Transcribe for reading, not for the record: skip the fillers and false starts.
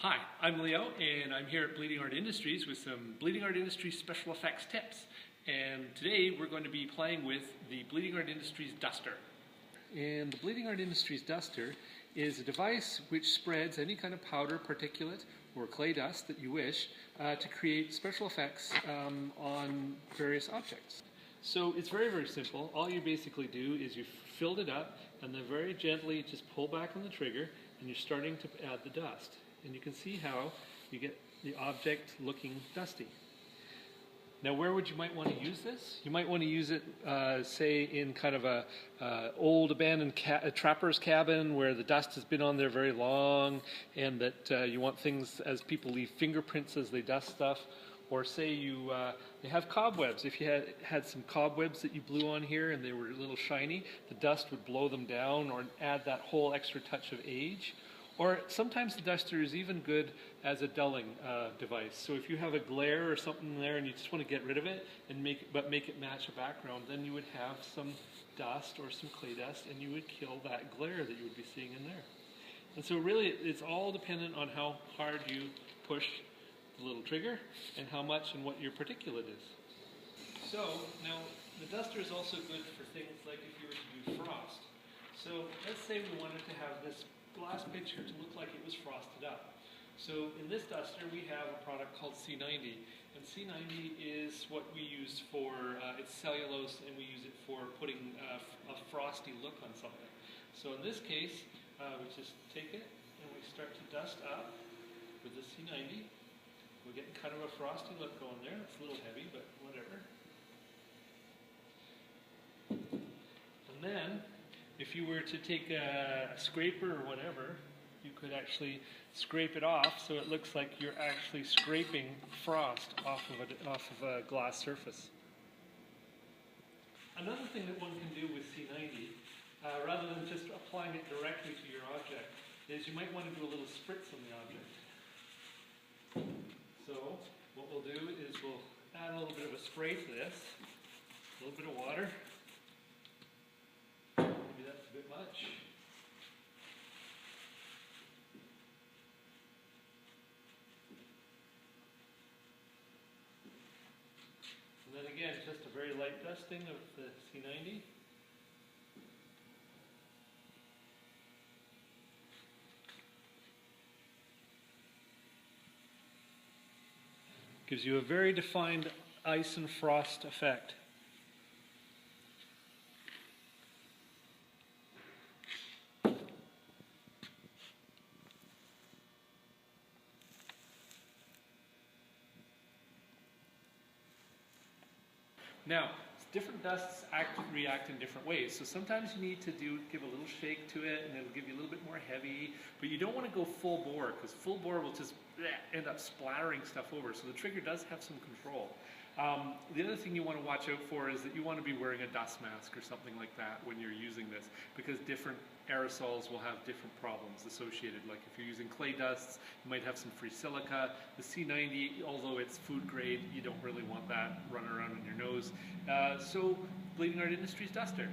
Hi, I'm Leo, and I'm here at Bleeding Art Industries with some Bleeding Art Industries special effects tips. And today we're going to be playing with the Bleeding Art Industries Duster. And the Bleeding Art Industries Duster is a device which spreads any kind of powder, particulate, or clay dust that you wish to create special effects on various objects. So it's very, very simple. All you basically do is you've filled it up and then very gently just pull back on the trigger and you're starting to add the dust. And you can see how you get the object looking dusty. Now where would you might want to use this? You might want to use it, say, in kind of a old abandoned trapper's cabin where the dust has been on there very long and that you want things as people leave fingerprints as they dust stuff. Or say you have cobwebs. If you had some cobwebs that you blew on here and they were a little shiny, the dust would blow them down or add that whole extra touch of age. Or sometimes the duster is even good as a dulling device. So if you have a glare or something there and you just want to get rid of it and make it match a background, then you would have some dust or some clay dust and you would kill that glare that you would be seeing in there. And so really it's all dependent on how hard you push the little trigger and how much and what your particulate is. So now the duster is also good for things like if you were to do frost. So let's say we wanted to have this glass picture to look like it was frosted up. So in this duster we have a product called C90, and C90 is what we use for, it's cellulose, and we use it for putting a frosty look on something. So in this case, we just take it and we start to dust up with the C90. We're getting kind of a frosty look going there. It's a little heavy, but whatever. And then if you were to take a scraper or whatever, you could actually scrape it off so it looks like you're actually scraping frost off of a glass surface. Another thing that one can do with C90, rather than just applying it directly to your object, is you might want to do a little spritz on the object. So what we'll do is we'll add a little bit of a spray to this, a little bit of water. That's a bit much. And then again, just a very light dusting of the C90. Gives you a very defined ice and frost effect. Now, different dusts react in different ways. So sometimes you need to give a little shake to it and it'll give you a little bit more heavy, but you don't want to go full bore because full bore will just end up splattering stuff over. So the trigger does have some control. The other thing you want to watch out for is that you want to be wearing a dust mask or something like that when you're using this, because different aerosols will have different problems associated. Like if you're using clay dusts, you might have some free silica. The C90, although it's food grade, you don't really want that running around in your nose. So Bleeding Art Industries Duster.